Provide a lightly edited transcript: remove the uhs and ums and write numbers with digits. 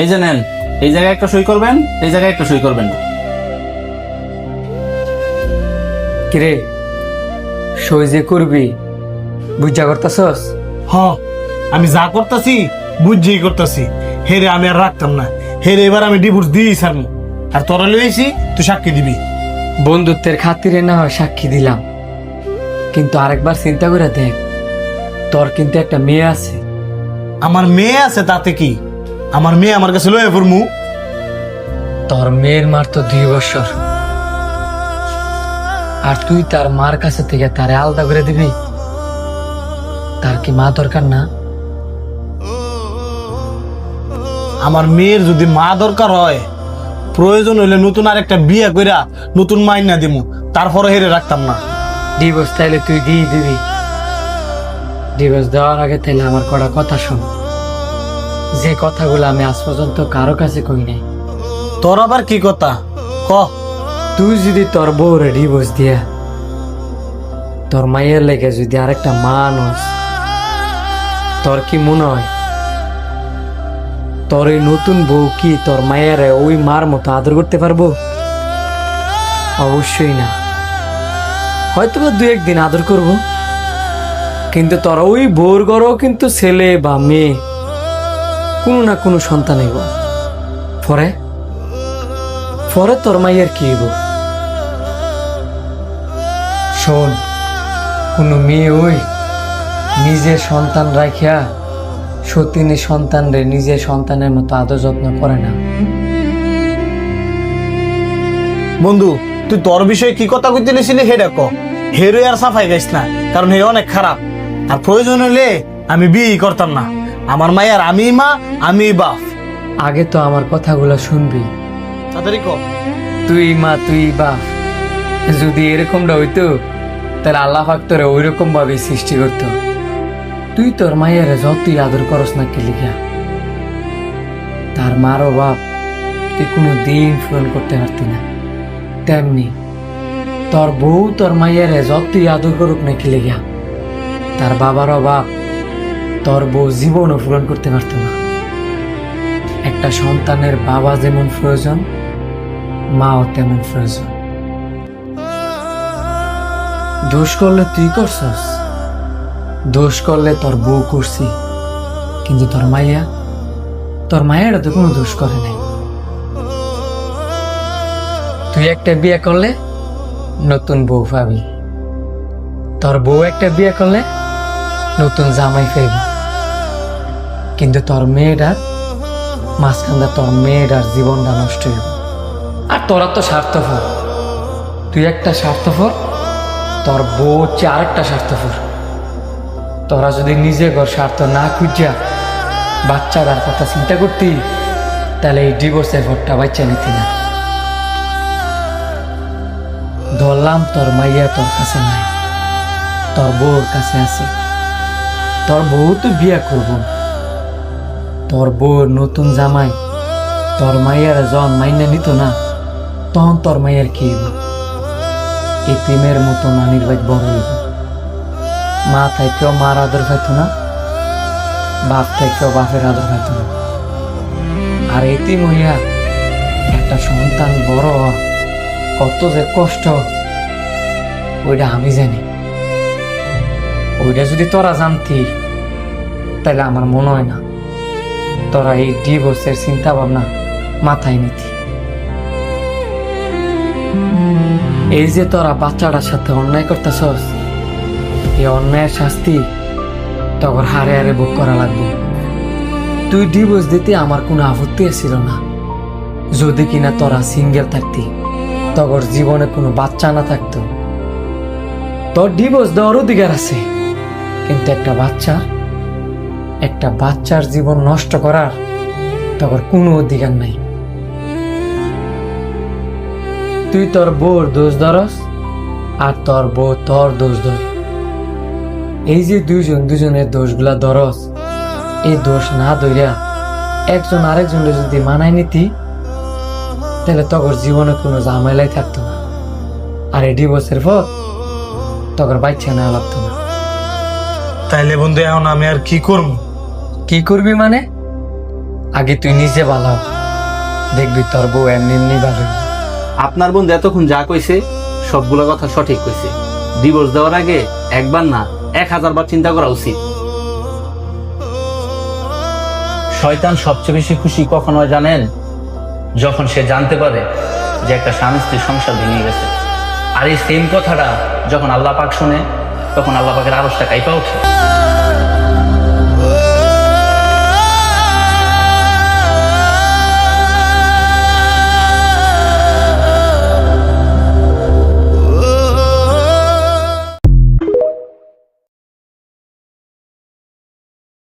এই যে নেন, এই জায়গায় একটা সই করবেন, এই জায়গায় একটা সই করবেন। কিরে সই যে করবি বুঝা করতেছস? হ, আমি যা করতেছি বুঝেই করতেছি। হেরে আমি আর রাখতাম না, হেরে এবার আমি ডিভোর্স দিয়েই ছাড়বো। আর তোরা লইছি তুই সাক্ষী দিবি। বন্ধুত্বের খাতিরে না হয় সাক্ষী দিলাম, কিন্তু আরেকবার চিন্তা করে দেখ, তোর কিন্তু একটা মেয়ে আছে। আমার মেয়ে আছে তাতে কি? আমার মেয়ে আমার কাছে লয়ে পড়মু? তোর মেয়ের মার তো 2 বছর, আর তুই তার মার কাছে থেকে তারে আলাদা করে দিবি? তার কি মা দরকার না? আমার মেয়ের যদি মা দরকার হয়, প্রয়োজন হইলে নতুন আরেকটা বিয়ে কইরা নতুন মাইনা দিমু, তারপরে হেরে রাখতাম না। ডিভোর্স তাইলে তুই দিয়ে দিবি? ডিভোর্স দেওয়ার আগে তাইলে আমার কটা কথা শোন, যে কথাগুলো আমি আজ পর্যন্ত কারো কাছে কই নাই। তোর আবার কি কথা ক? তুই যদি তোর বউরে ডিভোর্স দিয়া তোর মায়ের লেগে যদি আরেকটা মানুষ, তোর কি মনে হয় তোর এই নতুন বউ কি তোর মায়ের ওই মার মতো আদর করতে পারবো? অবশ্যই না। হয়তো বা 2-1 দিন আদর করব, কিন্তু তোর ওই বউর ঘরেও কিন্তু ছেলে বা মেয়ে কোনো না কোনো সন্তান হইব। পরে পরে তোর মায়ের কি হইব? শোন, কোনো মেয়ে ওই নিজের সন্তান রাখিয়া সতীনের সন্তানরে নিজের সন্তানের মতো আদর যত্ন করে না। বন্ধু, তুই তোর বিষয়ে কি কথা কইতে নিছিলি হেডা ক। হেরো আর সাফাই গাইস না, কারণ হে অনেক খারাপ। আর প্রয়োজন হলে আমি বিয়ে করতাম না। আমার মায়ের আমি মা, আমি বাপ। আগে তো আমার কথাগুলো শুনবি। তাড়াতাড়ি ক। তুই মা তুই বাপ, যদি এরকমটা হইতো তাহলে আল্লাহ পাক তোরে ওই রকম ভাবে সৃষ্টি করতো। তুই তোর মায়ের যতই আদর করস না কি লিখা, তার মারও বাপ তুই কোনো দিন পূরণ করতে পারতি না। তেমনি তোর বউ তোর মায়ের যতই আদর করুক না কি লিখা, তার বাবারও বাপ তোর বউ জীবনও পূরণ করতে পারত না। একটা সন্তানের বাবা যেমন প্রয়োজন, মাও তেমন প্রয়োজন। দোষ করলে তুই করছস, দোষ করলে তোর বউ করছি, কিন্তু তোর মায়েরা তো কোনো দোষ করে নাই। তুই একটা বিয়ে করলে নতুন বউ পাবি, তোর বউ একটা বিয়ে করলে নতুন জামাই পাইব, কিন্তু তোর মেয়েটার মাঝখানটা তোর মেয়েটার জীবনটা নষ্ট হইব। আর তোরা তো স্বার্থপর, তুই একটা স্বার্থপর, তোর বউ হচ্ছে আরেকটা স্বার্থপর। তোরা যদি নিজে ঘর স্বার্থ না খুঁজা বাচ্চাটার কথা চিন্তা করতি, তাহলে এই ডিভোর্সের ভোটটা বাচ্চা নিতি না। ধরলাম তোর মাইয়া তোর কাছে নাই, তোর বউর কাছে আছে। তোর বউ তো বিয়া করব, তোর বউর নতুন জামাই তোর মাইয়ার যখন মাইনা নিত না, তখন তোর মাইয়ার কি হইব? এতিমের মতো নানির বাড়ি বড় হইব। মা থাইকেও মার আদর পাইতো না, বাপ থাইকেও বাপের আদর পাইতো না। আর এতিম হইয়া একটা সন্তান বড় হওয়া কত যে কষ্ট, ওইটা আমি জানি। ওইটা যদি তোরা জানতি, তাহলে আমার মনে হয় না তোরা এই ডিভোর্সের চিন্তা ভাবনা মাথায় নিতি। এই যে তোরা বাচ্চাটার সাথে অন্যায় করতেছস, এই অন্যায়ের শাস্তি তখন হারে হারে ভোগ করা লাগবে। তুই ডিভোর্স দিতে আমার কোনো আপত্তি ছিল না, যদি কিনা তোরা সিঙ্গেল থাকতি, তখন জীবনে কোনো বাচ্চা না থাকতো। তোর ডিভোর্স দেওয়ার অধিকার আছে, কিন্তু একটা বাচ্চার জীবন নষ্ট করার তখন কোনো অধিকার নাই। তুই তোর বউর দোষ ধরস, আর তোর বউ তোর দোষ ধরে। এই যে দুজনের দোষগুলা ধরস, এই দোষ না ধরিয়া একজন আরেকজনের যদি মানায় নিতি, তাহলে তখন জীবনে কোনো ঝামেলাই থাকতো না। আর এই ডিভোর্সের পর তখন বাচ্চা নেওয়া লাগতো না। তাইলে বন্ধু এখন আমি আর কি করব? কি করবি মানে? আগে তুই নিজে ভালো হ। দেখবি তোর বউ এমনি এমনি ভালো হইবে। আপনার বন্ধু এতক্ষণ যা কইছে সবগুলো কথা সঠিক কইছে। ডিভোর্স দেওয়ার আগে একবার না 1000 বার চিন্তা করা উচিত। শয়তান সবচেয়ে বেশি খুশি কখন হয় জানেন? যখন সে জানতে পারে যে একটা স্বামী স্ত্রীর সংসার ভেঙে গেছে। আর এই সেম কথাটা যখন আল্লাহ পাক শুনে, তখন আল্লাহ পাকের আরশটা কাঁপা ওঠে।